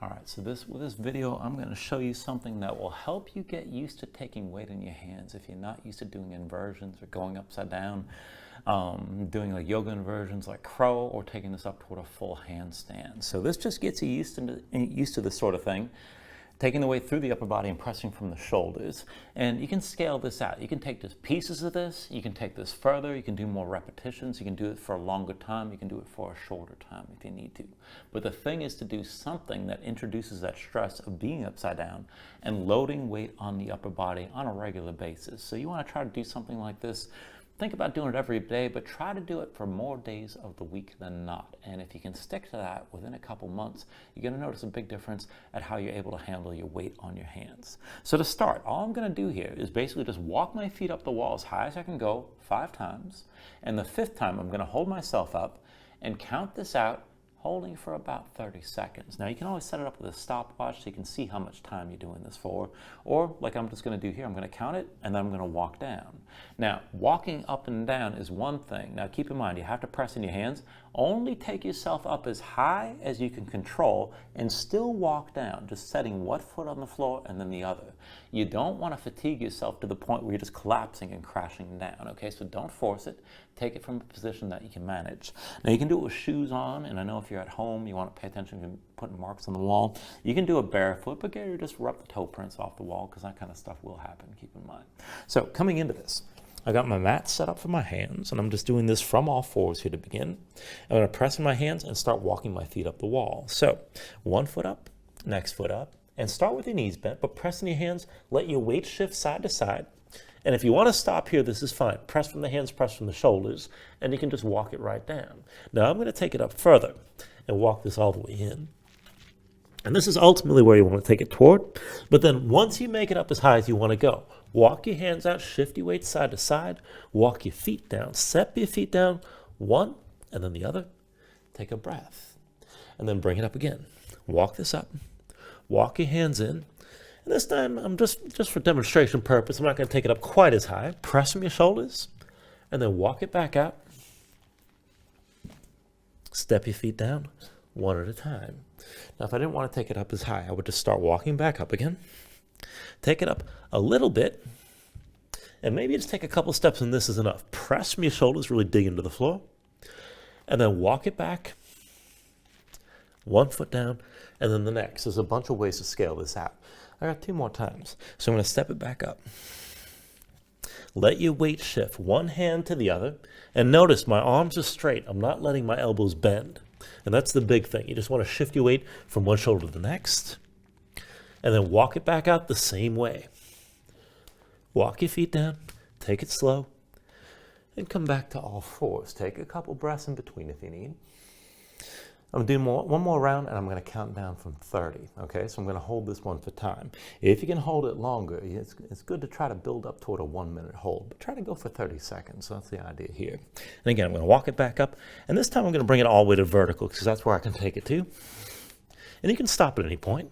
All right, so with this video, I'm going to show you something that will help you get used to taking weight in your hands. If you're not used to doing inversions or going upside down, doing like yoga inversions like crow, or taking this up toward a full handstand. So this just gets you used to this sort of thing. Taking the weight through the upper body and pressing from the shoulders. And you can scale this out. You can take just pieces of this, you can take this further, you can do more repetitions, you can do it for a longer time, you can do it for a shorter time if you need to. But the thing is to do something that introduces that stress of being upside down and loading weight on the upper body on a regular basis. So you want to try to do something like this. Think about doing it every day, but try to do it for more days of the week than not. And if you can stick to that within a couple months, you're going to notice a big difference at how you're able to handle your weight on your hands. So to start, all I'm going to do here is basically just walk my feet up the wall as high as I can go 5 times. And the 5th time, I'm going to hold myself up and count this out, holding for about 30 seconds. Now you can always set it up with a stopwatch so you can see how much time you're doing this for. Or like I'm just going to do here, I'm going to count it and then I'm going to walk down. Now walking up and down is one thing. Now keep in mind, you have to press in your hands. Only take yourself up as high as you can control and still walk down, just setting one foot on the floor and then the other. You don't want to fatigue yourself to the point where you're just collapsing and crashing down, okay? So don't force it. Take it from a position that you can manage. Now you can do it with shoes on, and I know if you're at home, you want to pay attention to putting marks on the wall. You can do it barefoot, but Gary, just rub the toe prints off the wall because that kind of stuff will happen, keep in mind. So coming into this, I got my mat set up for my hands, and I'm just doing this from all fours here to begin. I'm going to press in my hands and start walking my feet up the wall. So one foot up, next foot up, and start with your knees bent, but press in your hands, let your weight shift side to side. And if you want to stop here, this is fine. Press from the hands, press from the shoulders, and you can just walk it right down. Now I'm going to take it up further and walk this all the way in. And this is ultimately where you want to take it toward. But then once you make it up as high as you want to go, walk your hands out, shift your weight side to side, walk your feet down, step your feet down, one and then the other. Take a breath. And then bring it up again. Walk this up. Walk your hands in. And this time, I'm just for demonstration purpose, I'm not going to take it up quite as high. Press from your shoulders, and then walk it back out. Step your feet down, one at a time. Now, if I didn't want to take it up as high, I would just start walking back up again. Take it up a little bit, and maybe just take a couple steps, and this is enough. Press from your shoulders, really dig into the floor, and then walk it back. One foot down, and then the next. There's a bunch of ways to scale this out. I got 2 more times. So I'm going to step it back up. Let your weight shift one hand to the other. And notice my arms are straight. I'm not letting my elbows bend. And that's the big thing. You just want to shift your weight from one shoulder to the next. And then walk it back out the same way. Walk your feet down. Take it slow. And come back to all fours. Take a couple breaths in between if you need. I'm going to do one more round, and I'm going to count down from 30, okay? So I'm going to hold this one for time. If you can hold it longer, it's good to try to build up toward a 1-minute hold, but try to go for 30 seconds. So that's the idea here. And again, I'm going to walk it back up, and this time I'm going to bring it all the way to vertical because that's where I can take it to. And you can stop at any point.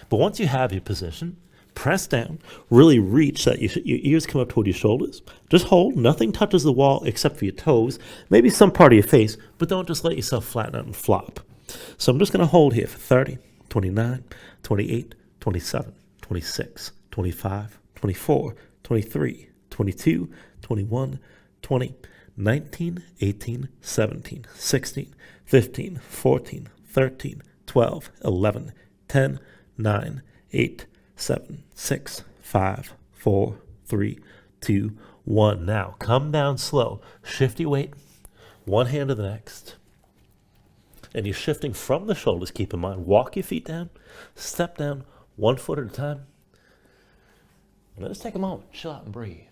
But once you have your position, press down, really reach so that your ears come up toward your shoulders. Just hold, nothing touches the wall except for your toes, maybe some part of your face, but don't just let yourself flatten out and flop. So I'm just going to hold here for 30, 29, 28, 27, 26, 25, 24, 23, 22, 21, 20, 19, 18, 17, 16, 15, 14, 13, 12, 11, 10, 9, 8, 7, 6, 5, 4, 3, 2, 1. Now, come down slow. Shift your weight, one hand to the next. And you're shifting from the shoulders, keep in mind. Walk your feet down, step down, 1 foot at a time. And let's take a moment, chill out and breathe.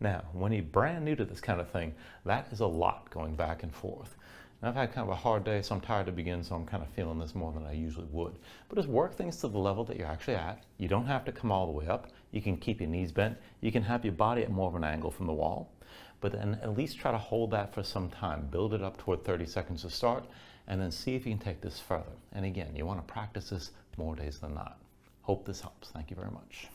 Now, when you're brand new to this kind of thing, that is a lot going back and forth. And I've had kind of a hard day, so I'm tired to begin, so I'm kind of feeling this more than I usually would. But just work things to the level that you're actually at. You don't have to come all the way up. You can keep your knees bent. You can have your body at more of an angle from the wall. But then at least try to hold that for some time. Build it up toward 30 seconds to start, and then see if you can take this further. And again, you want to practice this more days than not. Hope this helps. Thank you very much.